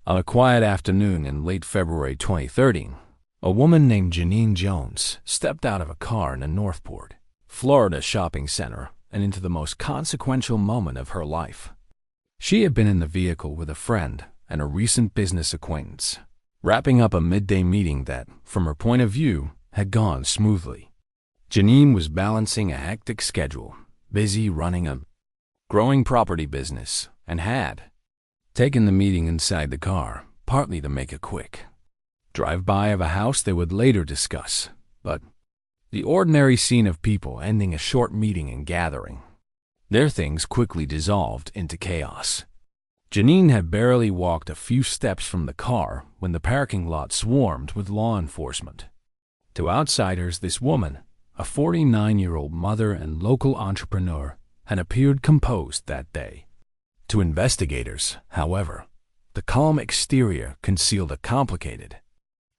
On a quiet afternoon in late February 2013, a woman named Janine Jones stepped out of a car in a Northport, Florida shopping center and into the most consequential moment of her life. She had been in the vehicle with a friend and a recent business acquaintance, wrapping up a midday meeting that, from her point of view, had gone smoothly. Janine was balancing a hectic schedule, busy running a growing property business, and had taken the meeting inside the car, partly to make a quick drive-by of a house they would later discuss, but the ordinary scene of people ending a short meeting and gathering, their things quickly dissolved into chaos. Janine had barely walked a few steps from the car when the parking lot swarmed with law enforcement. To outsiders, this woman, a 49-year-old mother and local entrepreneur, had appeared composed that day. To investigators, however, the calm exterior concealed a complicated,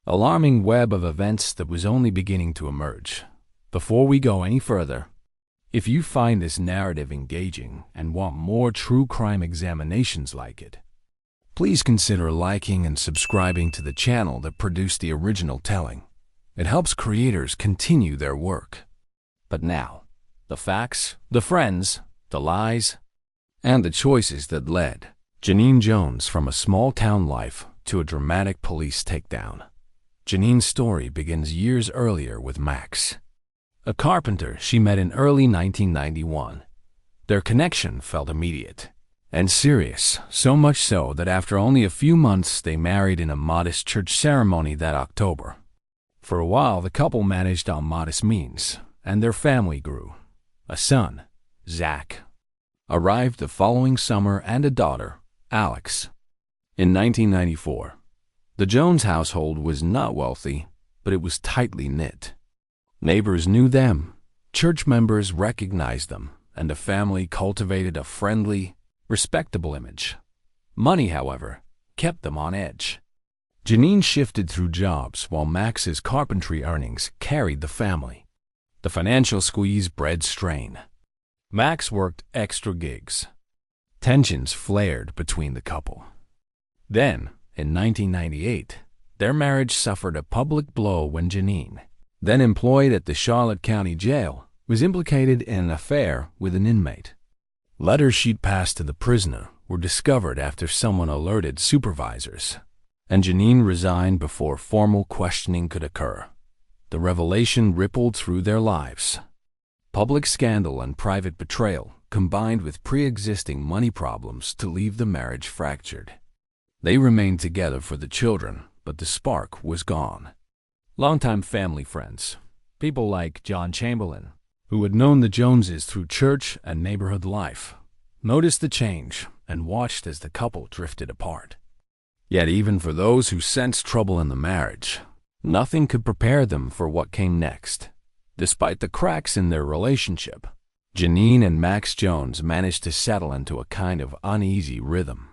alarming web of events that was only beginning to emerge. Before we go any further, if you find this narrative engaging and want more true crime examinations like it, please consider liking and subscribing to the channel that produced the original telling. It helps creators continue their work. But now, the facts, the friends, the lies, and the choices that led Janine Jones from a small-town life to a dramatic police takedown. Janine's story begins years earlier with Max, a carpenter she met in early 1991. Their connection felt immediate and serious, so much so that after only a few months they married in a modest church ceremony that October. For a while, the couple managed on modest means, and their family grew. A son, Zach, arrived the following summer and a daughter, Alex. In 1994, the Jones household was not wealthy, but it was tightly knit. Neighbors knew them, church members recognized them, and the family cultivated a friendly, respectable image. Money, however, kept them on edge. Janine shifted through jobs while Max's carpentry earnings carried the family. The financial squeeze bred strain. Max worked extra gigs. Tensions flared between the couple. Then, in 1998, their marriage suffered a public blow when Janine, then employed at the Charlotte County Jail, was implicated in an affair with an inmate. Letters she'd passed to the prisoner were discovered after someone alerted supervisors, and Janine resigned before formal questioning could occur. The revelation rippled through their lives. Public scandal and private betrayal combined with pre-existing money problems to leave the marriage fractured. They remained together for the children, but the spark was gone. Longtime family friends, people like John Chamberlain, who had known the Joneses through church and neighborhood life, noticed the change and watched as the couple drifted apart. Yet even for those who sensed trouble in the marriage, nothing could prepare them for what came next. Despite the cracks in their relationship, Janine and Max Jones managed to settle into a kind of uneasy rhythm.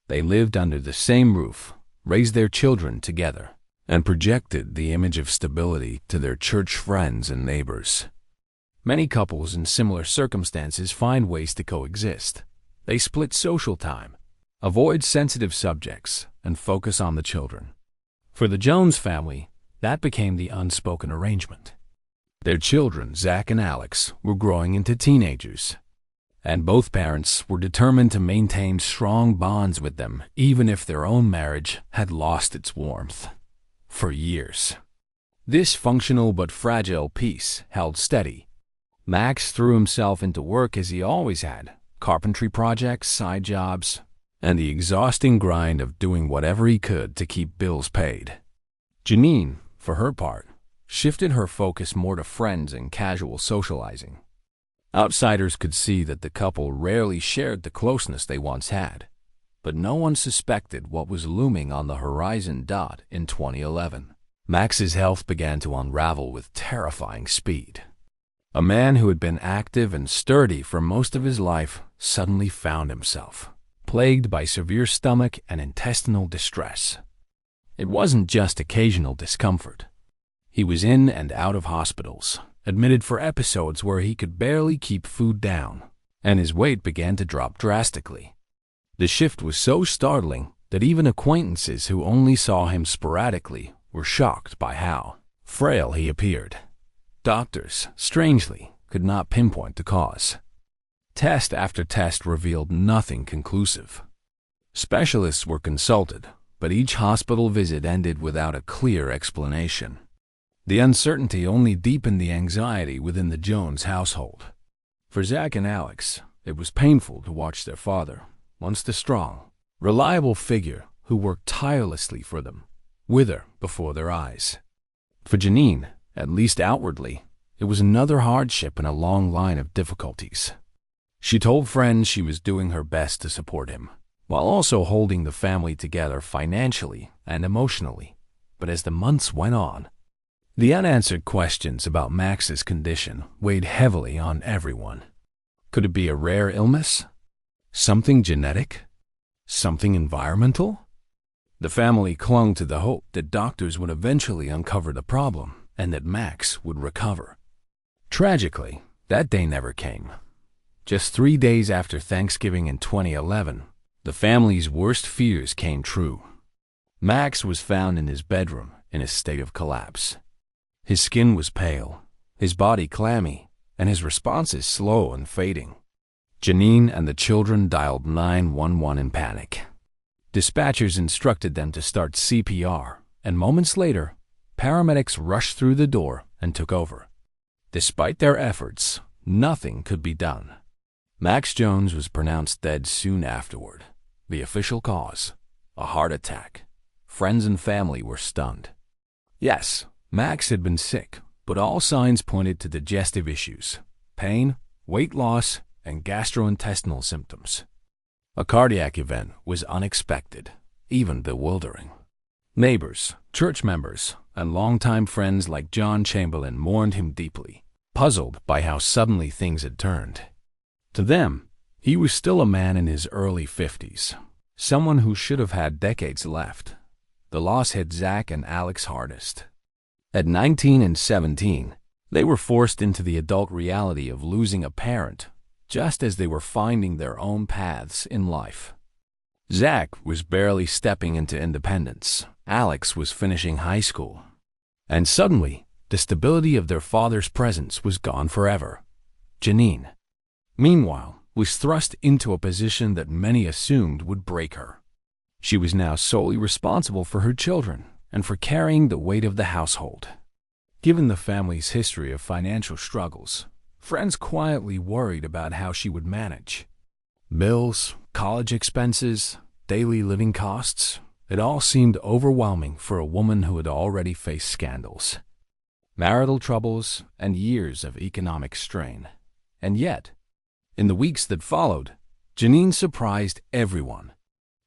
They lived under the same roof, raised their children together, and projected the image of stability to their church friends and neighbors. Many couples in similar circumstances find ways to coexist. They split social time, avoid sensitive subjects, and focus on the children. For the Jones family, that became the unspoken arrangement. Their children, Zach and Alex, were growing into teenagers, and both parents were determined to maintain strong bonds with them, even if their own marriage had lost its warmth. For years, this functional but fragile peace held steady. Max threw himself into work as he always had, carpentry projects, side jobs, and the exhausting grind of doing whatever he could to keep bills paid. Janine, for her part, shifted her focus more to friends and casual socializing. Outsiders could see that the couple rarely shared the closeness they once had, but no one suspected what was looming on the horizon. In 2011, Max's health began to unravel with terrifying speed. A man who had been active and sturdy for most of his life suddenly found himself plagued by severe stomach and intestinal distress. It wasn't just occasional discomfort. He was in and out of hospitals, admitted for episodes where he could barely keep food down, and his weight began to drop drastically. The shift was so startling that even acquaintances who only saw him sporadically were shocked by how frail he appeared. Doctors, strangely, could not pinpoint the cause. Test after test revealed nothing conclusive. Specialists were consulted, but each hospital visit ended without a clear explanation. The uncertainty only deepened the anxiety within the Jones household. For Zach and Alex, it was painful to watch their father, once the strong, reliable figure who worked tirelessly for them, wither before their eyes. For Janine, at least outwardly, it was another hardship in a long line of difficulties. She told friends she was doing her best to support him, while also holding the family together financially and emotionally. But as the months went on, the unanswered questions about Max's condition weighed heavily on everyone. Could it be a rare illness? Something genetic? Something environmental? The family clung to the hope that doctors would eventually uncover the problem and that Max would recover. Tragically, that day never came. Just 3 days after Thanksgiving in 2011, the family's worst fears came true. Max was found in his bedroom in a state of collapse. His skin was pale, his body clammy, and his responses slow and fading. Janine and the children dialed 911 in panic. Dispatchers instructed them to start CPR, and moments later, paramedics rushed through the door and took over. Despite their efforts, nothing could be done. Max Jones was pronounced dead soon afterward. The official cause, a heart attack. Friends and family were stunned. Yes, Max had been sick, but all signs pointed to digestive issues, pain, weight loss, and gastrointestinal symptoms. A cardiac event was unexpected, even bewildering. Neighbors, church members, and longtime friends like John Chamberlain mourned him deeply, puzzled by how suddenly things had turned. To them, he was still a man in his early 50s, someone who should have had decades left. The loss hit Zach and Alex hardest. At 19 and 17, they were forced into the adult reality of losing a parent, just as they were finding their own paths in life. Zach was barely stepping into independence. Alex was finishing high school. And suddenly, the stability of their father's presence was gone forever. Janine, meanwhile, was thrust into a position that many assumed would break her. She was now solely responsible for her children and for carrying the weight of the household. Given the family's history of financial struggles, friends quietly worried about how she would manage. Bills, college expenses, daily living costs, it all seemed overwhelming for a woman who had already faced scandals, marital troubles, and years of economic strain. And yet, in the weeks that followed, Janine surprised everyone.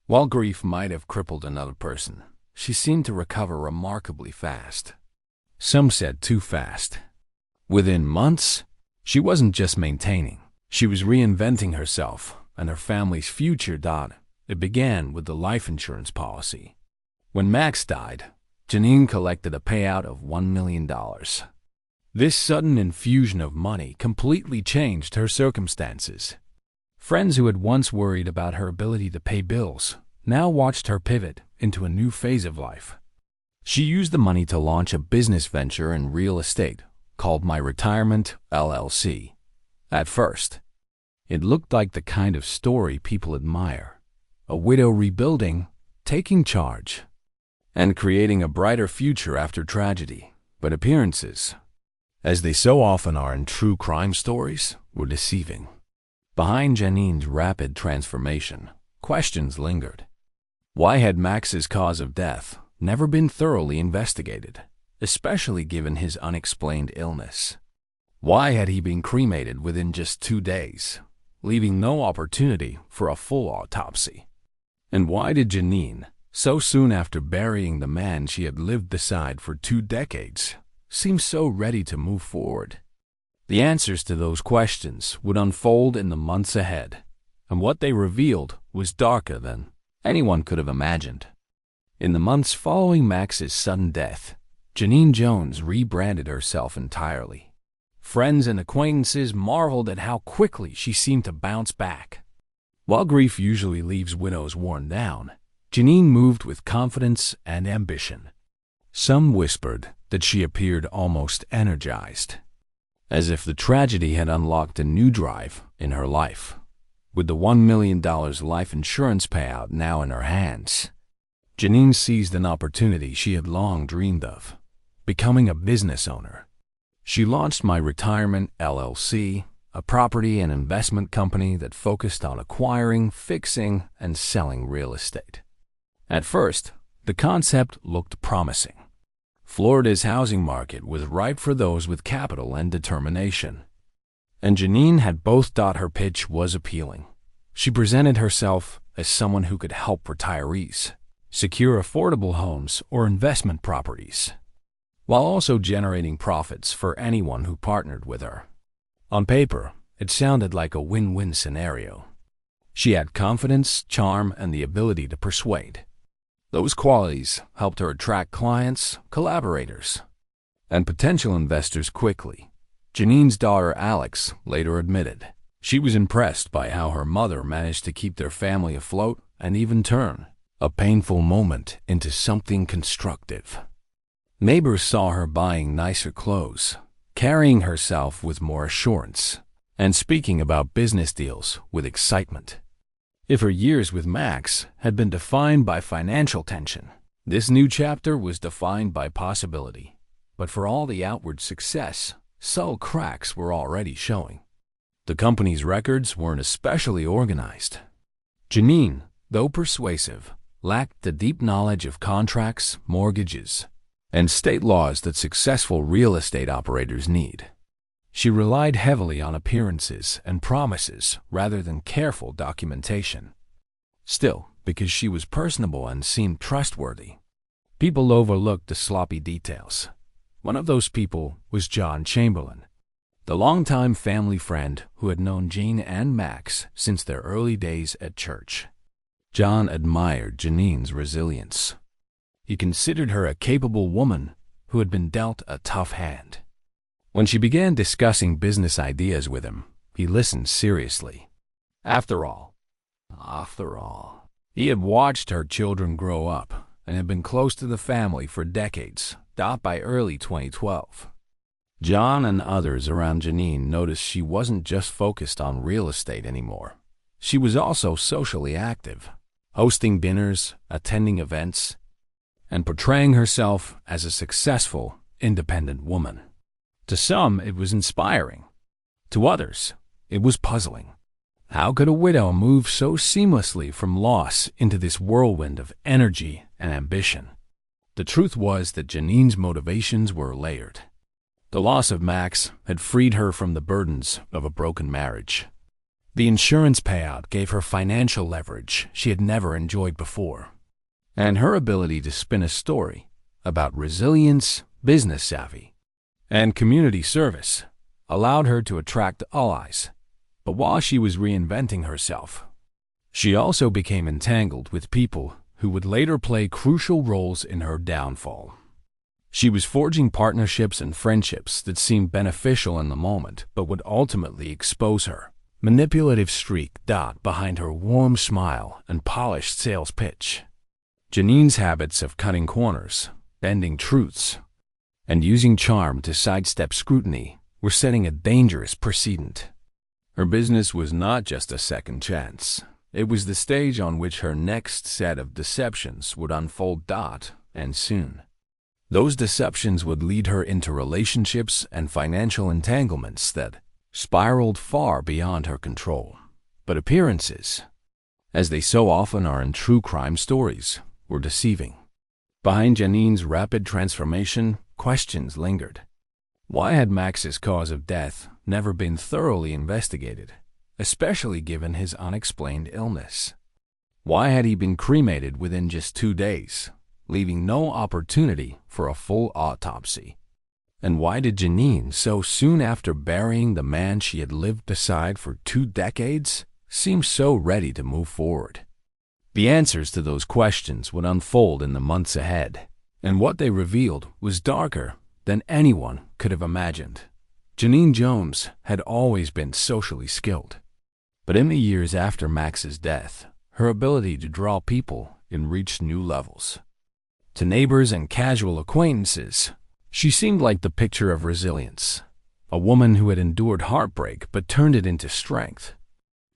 While grief might have crippled another person, she seemed to recover remarkably fast. Some said too fast. Within months, she wasn't just maintaining, she was reinventing herself and her family's future. It began with the life insurance policy. When Max died, Janine collected a payout of $1 million. This sudden infusion of money completely changed her circumstances. Friends who had once worried about her ability to pay bills now watched her pivot into a new phase of life. She used the money to launch a business venture in real estate called My Retirement LLC. At first, it looked like the kind of story people admire. A widow rebuilding, taking charge, and creating a brighter future after tragedy. But appearances, as they so often are in true crime stories, were deceiving. Behind Janine's rapid transformation, questions lingered. Why had Max's cause of death never been thoroughly investigated, especially given his unexplained illness? Why had he been cremated within just 2 days, leaving no opportunity for a full autopsy? And why did Janine, so soon after burying the man she had lived beside for 2 decades, seem so ready to move forward? The answers to those questions would unfold in the months ahead, and what they revealed was darker than anyone could have imagined. In the months following Max's sudden death, Janine Jones rebranded herself entirely. Friends and acquaintances marveled at how quickly she seemed to bounce back. While grief usually leaves widows worn down, Janine moved with confidence and ambition. Some whispered that she appeared almost energized, as if the tragedy had unlocked a new drive in her life. With the $1 million life insurance payout now in her hands, Janine seized an opportunity she had long dreamed of, becoming a business owner. She launched My Retirement LLC, a property and investment company that focused on acquiring, fixing, and selling real estate. At first, the concept looked promising. Florida's housing market was ripe for those with capital and determination, and Janine had both thought her pitch was appealing. She presented herself as someone who could help retirees secure affordable homes or investment properties, while also generating profits for anyone who partnered with her. On paper, it sounded like a win-win scenario. She had confidence, charm, and the ability to persuade. Those qualities helped her attract clients, collaborators, and potential investors quickly. Janine's daughter Alex later admitted she was impressed by how her mother managed to keep their family afloat and even turn a painful moment into something constructive. Neighbors saw her buying nicer clothes, carrying herself with more assurance, and speaking about business deals with excitement. If her years with Max had been defined by financial tension, this new chapter was defined by possibility. But for all the outward success, subtle cracks were already showing. The company's records weren't especially organized. Janine, though persuasive, lacked the deep knowledge of contracts, mortgages, and state laws that successful real estate operators need. She relied heavily on appearances and promises rather than careful documentation. Still, because she was personable and seemed trustworthy, people overlooked the sloppy details. One of those people was John Chamberlain, the longtime family friend who had known Jane and Max since their early days at church. John admired Janine's resilience. He considered her a capable woman who had been dealt a tough hand. When she began discussing business ideas with him, he listened seriously. After all, he had watched her children grow up and had been close to the family for decades. By early 2012, John and others around Janine noticed she wasn't just focused on real estate anymore. She was also socially active, hosting dinners, attending events, and portraying herself as a successful, independent woman. To some, it was inspiring. To others, it was puzzling. How could a widow move so seamlessly from loss into this whirlwind of energy and ambition? The truth was that Janine's motivations were layered. The loss of Max had freed her from the burdens of a broken marriage. The insurance payout gave her financial leverage she had never enjoyed before. And her ability to spin a story about resilience, business savvy, and community service allowed her to attract allies. But while she was reinventing herself, she also became entangled with people who would later play crucial roles in her downfall. She was forging partnerships and friendships that seemed beneficial in the moment but would ultimately expose her. Manipulative streak behind her warm smile and polished sales pitch. Janine's habits of cutting corners, bending truths, and using charm to sidestep scrutiny were setting a dangerous precedent. Her business was not just a second chance. It was the stage on which her next set of deceptions would unfold, and soon. Those deceptions would lead her into relationships and financial entanglements that spiraled far beyond her control. But appearances, as they so often are in true crime stories, were deceiving. Behind Janine's rapid transformation, questions lingered. Why had Max's cause of death never been thoroughly investigated, especially given his unexplained illness? Why had he been cremated within just 2 days, leaving no opportunity for a full autopsy? And why did Janine, so soon after burying the man she had lived beside for 2 decades, seem so ready to move forward? The answers to those questions would unfold in the months ahead, and what they revealed was darker than anyone could have imagined. Janine Jones had always been socially skilled, but in the years after Max's death, her ability to draw people and reached new levels. To neighbors and casual acquaintances, she seemed like the picture of resilience, a woman who had endured heartbreak but turned it into strength.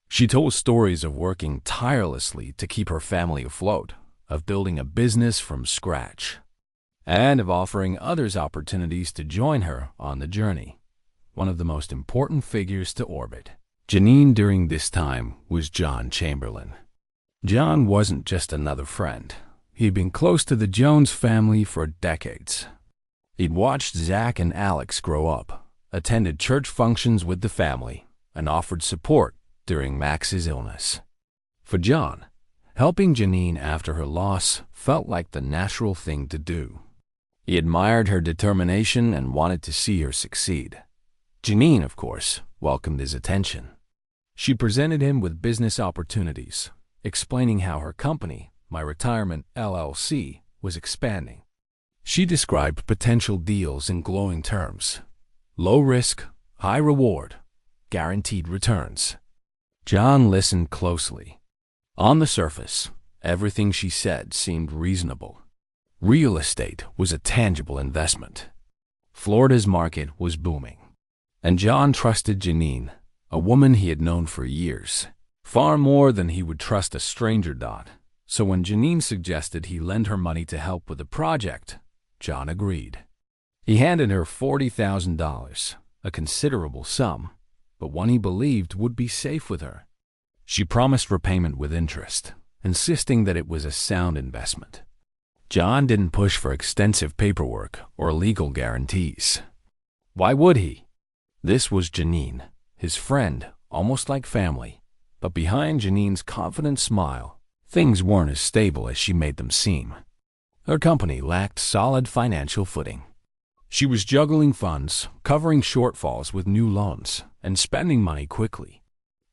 She told stories of working tirelessly to keep her family afloat, of building a business from scratch, and of offering others opportunities to join her on the journey. One of the most important figures to orbit Janine during this time was John Chamberlain. John wasn't just another friend. He'd been close to the Jones family for decades. He'd watched Zach and Alex grow up, attended church functions with the family, and offered support during Max's illness. For John, helping Janine after her loss felt like the natural thing to do. He admired her determination and wanted to see her succeed. Janine, of course, welcomed his attention. She presented him with business opportunities, explaining how her company, My Retirement LLC, was expanding. She described potential deals in glowing terms: low risk, high reward, guaranteed returns. John listened closely. On the surface, everything she said seemed reasonable. Real estate was a tangible investment. Florida's market was booming. And John trusted Janine, a woman he had known for years, far more than he would trust a stranger. So when Janine suggested he lend her money to help with the project, John agreed. He handed her $40,000, a considerable sum, but one he believed would be safe with her. She promised repayment with interest, insisting that it was a sound investment. John didn't push for extensive paperwork or legal guarantees. Why would he? This was Janine, his friend, almost like family. But behind Janine's confident smile, things weren't as stable as she made them seem. Her company lacked solid financial footing. She was juggling funds, covering shortfalls with new loans, and spending money quickly.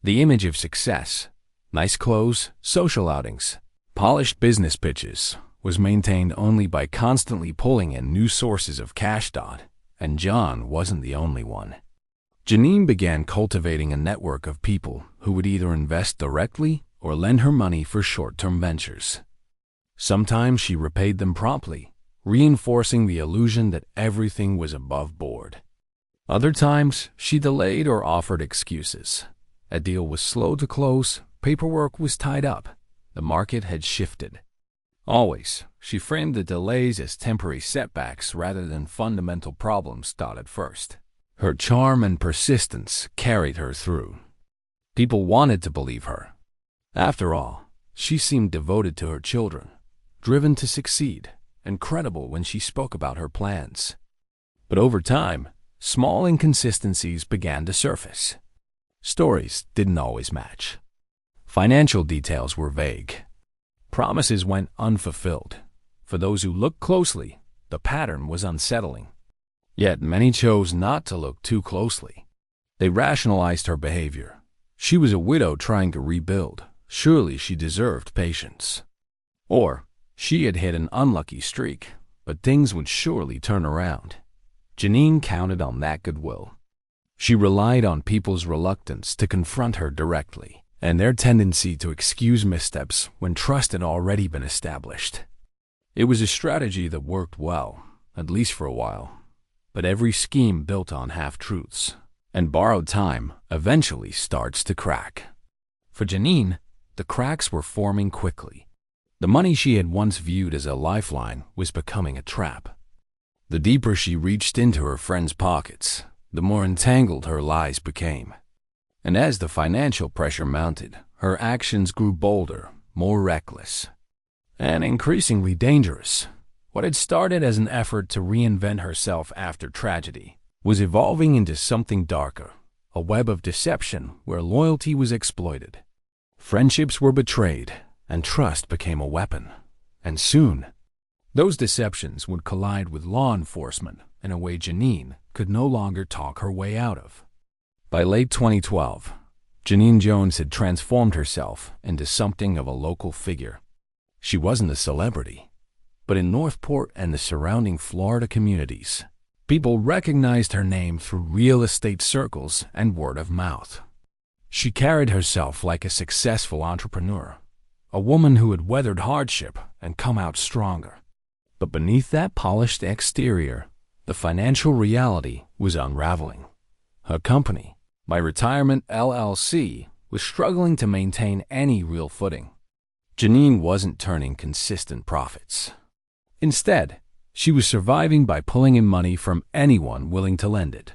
The image of success, nice clothes, social outings, polished business pitches, was maintained only by constantly pulling in new sources of cash. And John wasn't the only one. Janine began cultivating a network of people who would either invest directly or lend her money for short-term ventures. Sometimes she repaid them promptly, reinforcing the illusion that everything was above board. Other times, she delayed or offered excuses. A deal was slow to close, paperwork was tied up, the market had shifted. Always, she framed the delays as temporary setbacks rather than fundamental problems. At first, her charm and persistence carried her through. People wanted to believe her. After all, she seemed devoted to her children, driven to succeed, and credible when she spoke about her plans. But over time, small inconsistencies began to surface. Stories didn't always match. Financial details were vague. Promises went unfulfilled. For those who looked closely, the pattern was unsettling. Yet many chose not to look too closely. They rationalized her behavior. She was a widow trying to rebuild. Surely she deserved patience. Or she had hit an unlucky streak, but things would surely turn around. Janine counted on that goodwill. She relied on people's reluctance to confront her directly, and their tendency to excuse missteps when trust had already been established. It was a strategy that worked well, at least for a while. But every scheme built on half-truths and borrowed time eventually starts to crack. For Janine, the cracks were forming quickly. The money she had once viewed as a lifeline was becoming a trap. The deeper she reached into her friends' pockets, the more entangled her lies became. And as the financial pressure mounted, her actions grew bolder, more reckless, and increasingly dangerous. What had started as an effort to reinvent herself after tragedy was evolving into something darker, a web of deception where loyalty was exploited. Friendships were betrayed, and trust became a weapon. And soon, those deceptions would collide with law enforcement in a way Janine could no longer talk her way out of. By late 2012, Janine Jones had transformed herself into something of a local figure. She wasn't a celebrity, but in Northport and the surrounding Florida communities, people recognized her name through real estate circles and word of mouth. She carried herself like a successful entrepreneur, a woman who had weathered hardship and come out stronger. But beneath that polished exterior, the financial reality was unraveling. Her company, My Retirement LLC, was struggling to maintain any real footing. Janine wasn't turning consistent profits. Instead, she was surviving by pulling in money from anyone willing to lend it.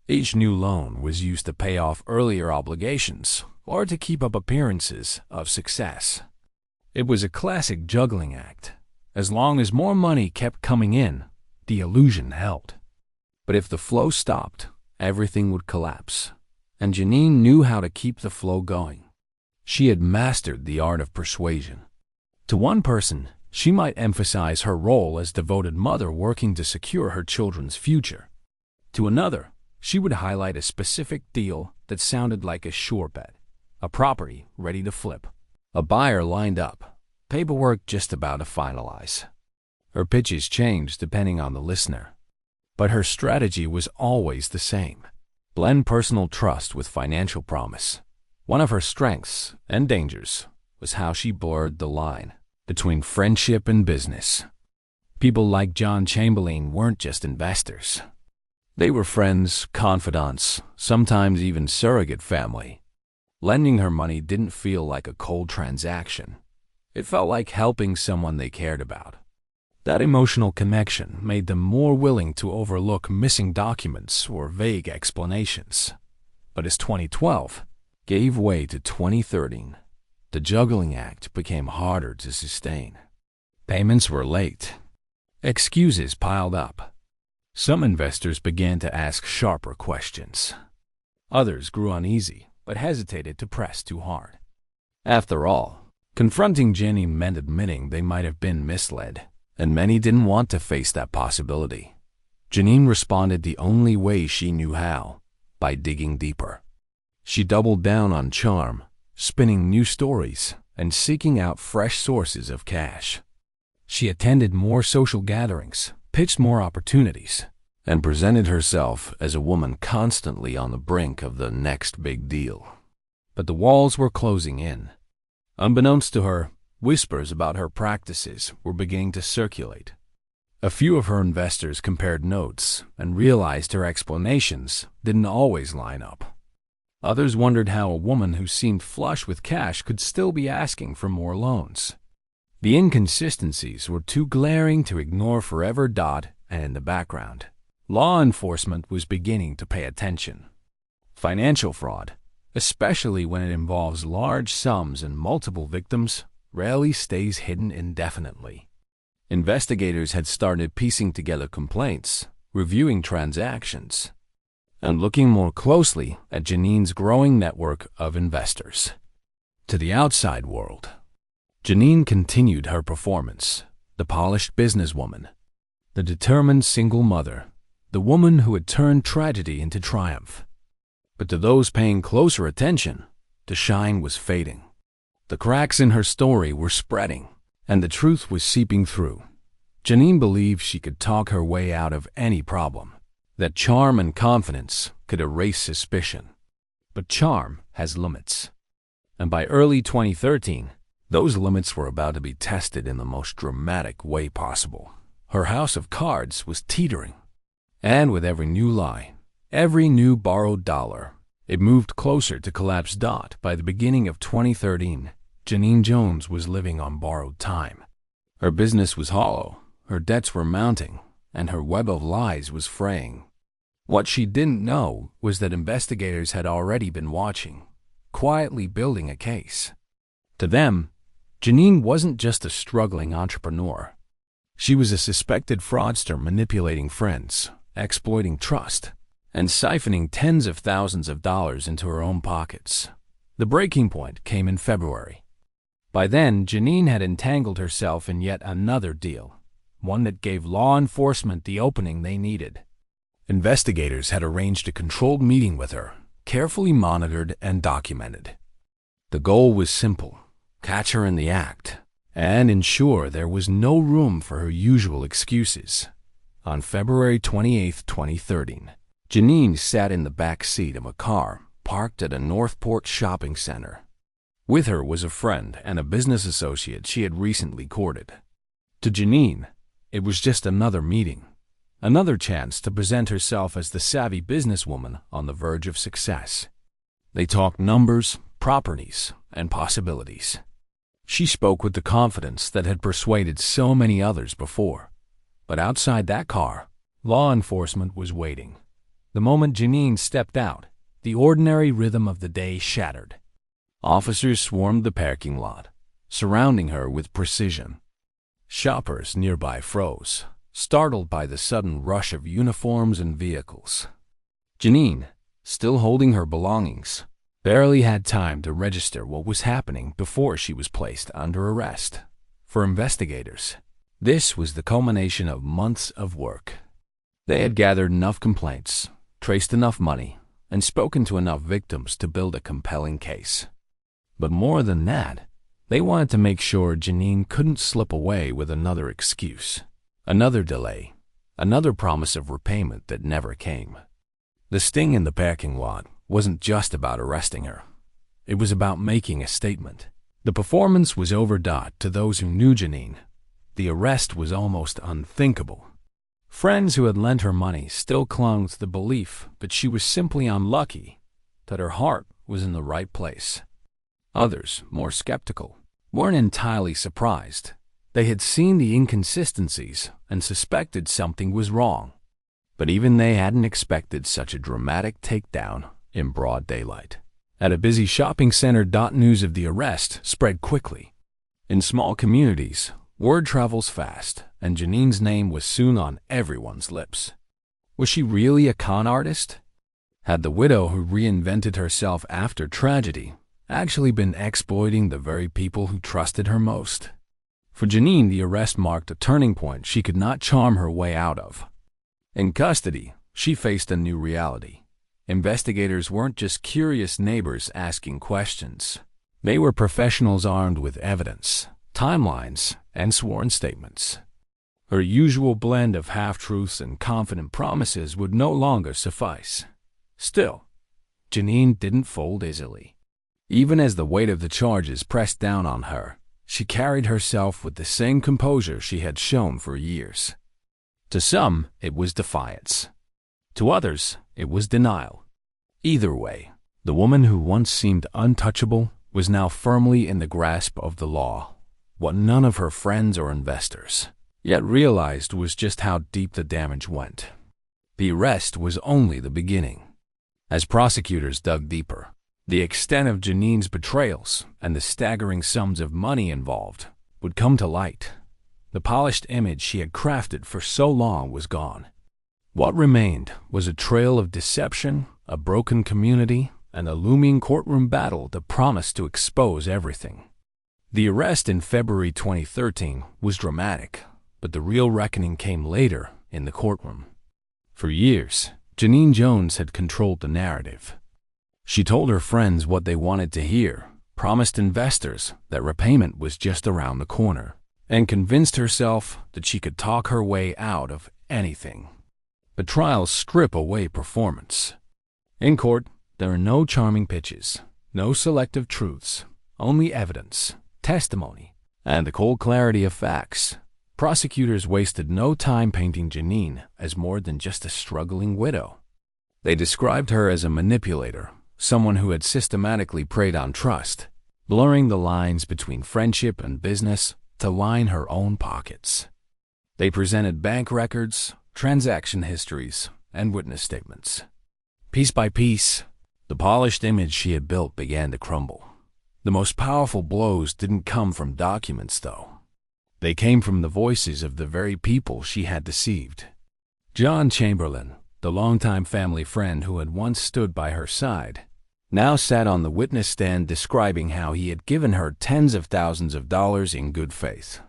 Each new loan was used to pay off earlier obligations or to keep up appearances of success. It was a classic juggling act. As long as more money kept coming in, the illusion held. But if the flow stopped, everything would collapse, and Janine knew how to keep the flow going. She had mastered the art of persuasion. To one person, she might emphasize her role as devoted mother working to secure her children's future. To another, she would highlight a specific deal that sounded like a sure bet, a property ready to flip, a buyer lined up, paperwork just about to finalize. Her pitches changed depending on the listener, but her strategy was always the same: blend personal trust with financial promise. One of her strengths and dangers was how she blurred the line between friendship and business. People like John Chamberlain weren't just investors. They were friends, confidants, sometimes even surrogate family. Lending her money didn't feel like a cold transaction. It felt like helping someone they cared about. That emotional connection made them more willing to overlook missing documents or vague explanations. But as 2012 gave way to 2013, the juggling act became harder to sustain. Payments were late. Excuses piled up. Some investors began to ask sharper questions. Others grew uneasy, but hesitated to press too hard. After all, confronting Jenny meant admitting they might have been misled, and many didn't want to face that possibility. Janine responded the only way she knew how: by digging deeper. She doubled down on charm, spinning new stories, and seeking out fresh sources of cash. She attended more social gatherings, pitched more opportunities, and presented herself as a woman constantly on the brink of the next big deal. But the walls were closing in. Unbeknownst to her, whispers about her practices were beginning to circulate. A few of her investors compared notes and realized her explanations didn't always line up. Others wondered how a woman who seemed flush with cash could still be asking for more loans. The inconsistencies were too glaring to ignore forever. And in the background, law enforcement was beginning to pay attention. Financial fraud, especially when it involves large sums and multiple victims, rarely stays hidden indefinitely. Investigators had started piecing together complaints, reviewing transactions, and looking more closely at Janine's growing network of investors. To the outside world, Janine continued her performance: the polished businesswoman, the determined single mother, the woman who had turned tragedy into triumph. But to those paying closer attention, the shine was fading. The cracks in her story were spreading, and the truth was seeping through. Janine believed she could talk her way out of any problem, that charm and confidence could erase suspicion. But charm has limits. And by early 2013, those limits were about to be tested in the most dramatic way possible. Her house of cards was teetering. And with every new lie, every new borrowed dollar, it moved closer to collapse. By the beginning of 2013, Janine Jones was living on borrowed time. Her business was hollow, her debts were mounting, and her web of lies was fraying. What she didn't know was that investigators had already been watching, quietly building a case. To them, Janine wasn't just a struggling entrepreneur. She was a suspected fraudster manipulating friends, exploiting trust, and siphoning tens of thousands of dollars into her own pockets. The breaking point came in February. By then, Janine had entangled herself in yet another deal, one that gave law enforcement the opening they needed. Investigators had arranged a controlled meeting with her, carefully monitored and documented. The goal was simple: catch her in the act, and ensure there was no room for her usual excuses. On February 28, 2013, Janine sat in the back seat of a car parked at a Northport shopping center. With her was a friend and a business associate she had recently courted. To Janine, it was just another meeting, another chance to present herself as the savvy businesswoman on the verge of success. They talked numbers, properties, and possibilities. She spoke with the confidence that had persuaded so many others before. But outside that car, law enforcement was waiting. The moment Janine stepped out, the ordinary rhythm of the day shattered. Officers swarmed the parking lot, surrounding her with precision. Shoppers nearby froze, startled by the sudden rush of uniforms and vehicles. Janine, still holding her belongings, barely had time to register what was happening before she was placed under arrest. For investigators, this was the culmination of months of work. They had gathered enough complaints, traced enough money, and spoken to enough victims to build a compelling case. But more than that, they wanted to make sure Janine couldn't slip away with another excuse, another delay, another promise of repayment that never came. The sting in the parking lot wasn't just about arresting her. It was about making a statement. The performance was overdone to those who knew Janine. The arrest was almost unthinkable. Friends who had lent her money still clung to the belief that she was simply unlucky, that her heart was in the right place. Others, more skeptical, weren't entirely surprised. They had seen the inconsistencies and suspected something was wrong. But even they hadn't expected such a dramatic takedown in broad daylight. At a busy shopping center, news of the arrest spread quickly. In small communities, word travels fast, and Janine's name was soon on everyone's lips. Was she really a con artist? Had the widow who reinvented herself after tragedy actually been exploiting the very people who trusted her most? For Janine, the arrest marked a turning point she could not charm her way out of. In custody, she faced a new reality. Investigators weren't just curious neighbors asking questions. They were professionals armed with evidence, timelines, and sworn statements. Her usual blend of half-truths and confident promises would no longer suffice. Still, Janine didn't fold easily. Even as the weight of the charges pressed down on her, she carried herself with the same composure she had shown for years. To some, it was defiance. To others, it was denial. Either way, the woman who once seemed untouchable was now firmly in the grasp of the law. What none of her friends or investors yet realized was just how deep the damage went. The arrest was only the beginning. As prosecutors dug deeper, the extent of Janine's betrayals and the staggering sums of money involved would come to light. The polished image she had crafted for so long was gone. What remained was a trail of deception, a broken community, and a looming courtroom battle that promised to expose everything. The arrest in February 2013 was dramatic, but the real reckoning came later in the courtroom. For years, Janine Jones had controlled the narrative. She told her friends what they wanted to hear, promised investors that repayment was just around the corner, and convinced herself that she could talk her way out of anything. But trials strip away performance. In court, there are no charming pitches, no selective truths, only evidence, testimony, and the cold clarity of facts. Prosecutors wasted no time painting Janine as more than just a struggling widow. They described her as a manipulator, someone who had systematically preyed on trust, blurring the lines between friendship and business to line her own pockets. They presented bank records, transaction histories, and witness statements. Piece by piece, the polished image she had built began to crumble. The most powerful blows didn't come from documents, though. They came from the voices of the very people she had deceived. John Chamberlain, the longtime family friend who had once stood by her side, now sat on the witness stand describing how he had given her tens of thousands of dollars in good faith.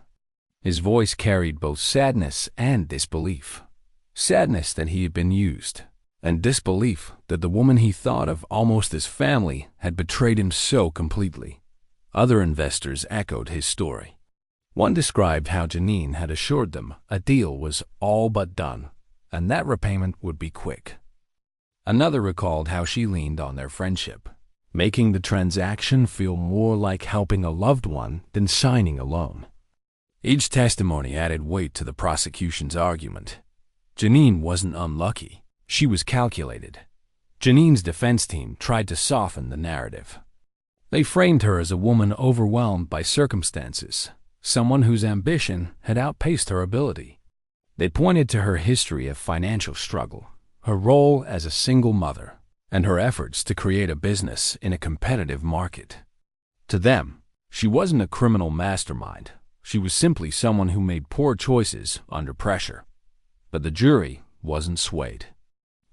His voice carried both sadness and disbelief. Sadness that he had been used, and disbelief that the woman he thought of almost as family had betrayed him so completely. Other investors echoed his story. One described how Janine had assured them a deal was all but done, and that repayment would be quick. Another recalled how she leaned on their friendship, making the transaction feel more like helping a loved one than signing a loan. Each testimony added weight to the prosecution's argument. Janine wasn't unlucky. She was calculated. Janine's defense team tried to soften the narrative. They framed her as a woman overwhelmed by circumstances, someone whose ambition had outpaced her ability. They pointed to her history of financial struggle, her role as a single mother, and her efforts to create a business in a competitive market. To them, she wasn't a criminal mastermind. She was simply someone who made poor choices under pressure. But the jury wasn't swayed.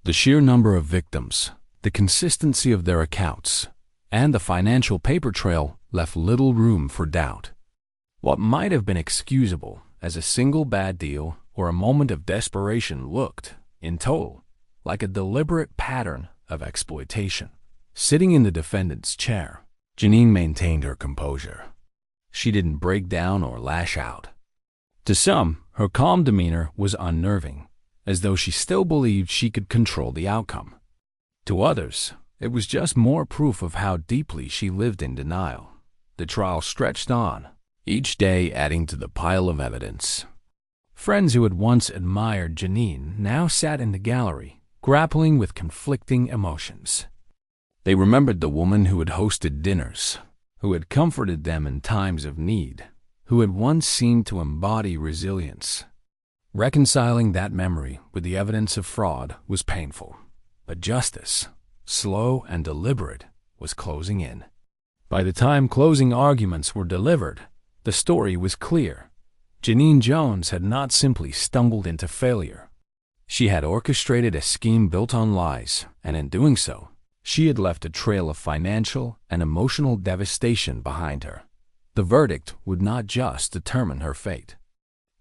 The sheer number of victims, the consistency of their accounts, and the financial paper trail left little room for doubt. What might have been excusable as a single bad deal or a moment of desperation looked, in total, like a deliberate pattern of exploitation. Sitting in the defendant's chair, Janine maintained her composure. She didn't break down or lash out. To some, her calm demeanor was unnerving, as though she still believed she could control the outcome. To others, it was just more proof of how deeply she lived in denial. The trial stretched on, each day adding to the pile of evidence. Friends who had once admired Janine now sat in the gallery, grappling with conflicting emotions. They remembered the woman who had hosted dinners, who had comforted them in times of need, who had once seemed to embody resilience. Reconciling that memory with the evidence of fraud was painful, but justice, slow and deliberate, was closing in. By the time closing arguments were delivered, the story was clear. Janine Jones had not simply stumbled into failure. She had orchestrated a scheme built on lies, and in doing so, she had left a trail of financial and emotional devastation behind her. The verdict would not just determine her fate.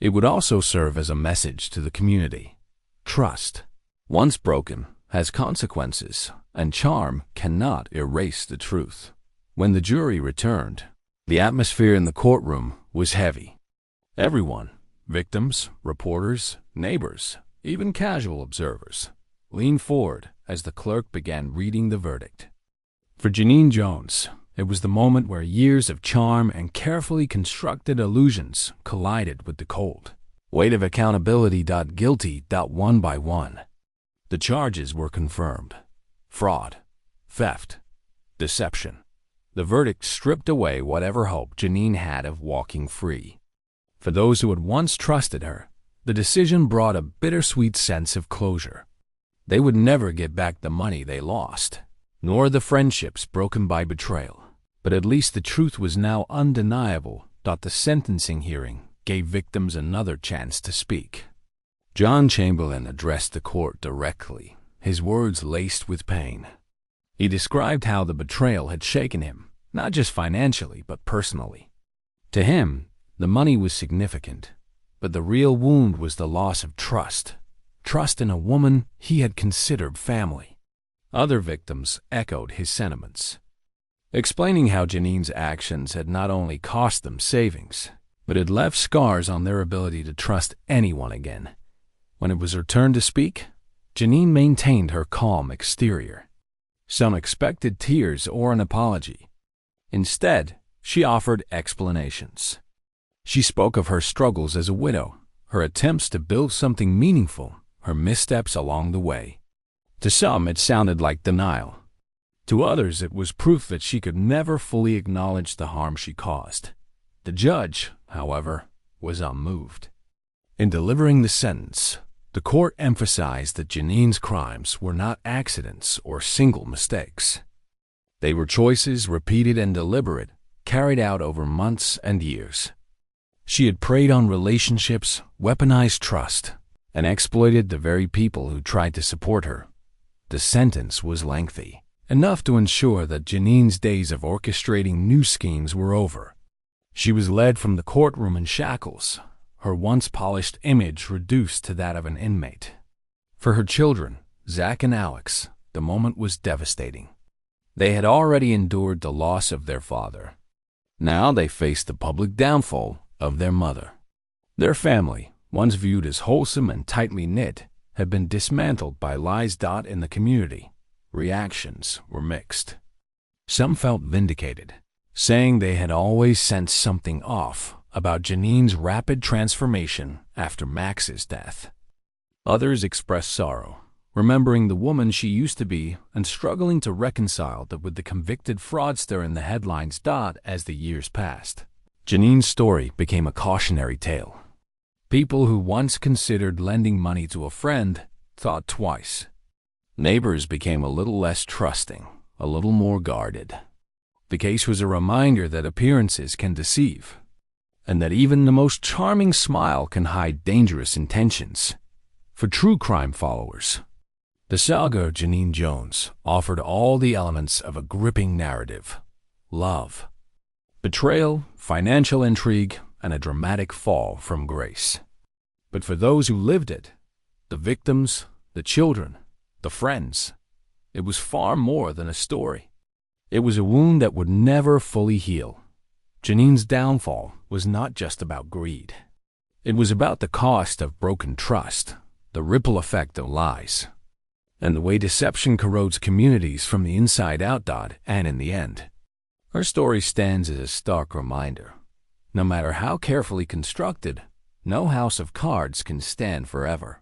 It would also serve as a message to the community. Trust, once broken, has consequences, and charm cannot erase the truth. When the jury returned, the atmosphere in the courtroom was heavy. Everyone, victims, reporters, neighbors, even casual observers, leaned forward as the clerk began reading the verdict. For Janine Jones, it was the moment where years of charm and carefully constructed illusions collided with the cold weight of accountability. Guilty. One by one. The charges were confirmed: fraud, theft, deception. The verdict stripped away whatever hope Janine had of walking free. For those who had once trusted her, the decision brought a bittersweet sense of closure. They would never get back the money they lost, nor the friendships broken by betrayal. But at least the truth was now undeniable. The sentencing hearing gave victims another chance to speak. John Chamberlain addressed the court directly, his words laced with pain. He described how the betrayal had shaken him, not just financially, but personally. To him, the money was significant, but the real wound was the loss of trust. Trust in a woman he had considered family. Other victims echoed his sentiments, explaining how Janine's actions had not only cost them savings, but had left scars on their ability to trust anyone again. When it was her turn to speak, Janine maintained her calm exterior. Some expected tears or an apology. Instead, she offered explanations. She spoke of her struggles as a widow, her attempts to build something meaningful, her missteps along the way. To some, it sounded like denial. To others, it was proof that she could never fully acknowledge the harm she caused. The judge, however, was unmoved. In delivering the sentence, the court emphasized that Janine's crimes were not accidents or single mistakes. They were choices repeated and deliberate, carried out over months and years. She had preyed on relationships, weaponized trust, and exploited the very people who tried to support her. The sentence was lengthy, enough to ensure that Janine's days of orchestrating new schemes were over. She was led from the courtroom in shackles, her once polished image reduced to that of an inmate. For her children, Zach and Alex, the moment was devastating. They had already endured the loss of their father. Now they faced the public downfall of their mother. Their family, once viewed as wholesome and tightly knit, had been dismantled by lies. In the community, reactions were mixed. Some felt vindicated, saying they had always sensed something off about Janine's rapid transformation after Max's death. Others expressed sorrow, remembering the woman she used to be and struggling to reconcile that with the convicted fraudster in the headlines. As the years passed, Janine's story became a cautionary tale. People who once considered lending money to a friend thought twice. Neighbors became a little less trusting, a little more guarded. The case was a reminder that appearances can deceive, and that even the most charming smile can hide dangerous intentions. For true crime followers, the saga of Janine Jones offered all the elements of a gripping narrative: love, betrayal, financial intrigue, and a dramatic fall from grace. But for those who lived it, the victims, the children, the friends, it was far more than a story. It was a wound that would never fully heal. Janine's downfall was not just about greed. It was about the cost of broken trust, the ripple effect of lies, and the way deception corrodes communities from the inside out. And in the end, her story stands as a stark reminder. No matter how carefully constructed, no house of cards can stand forever.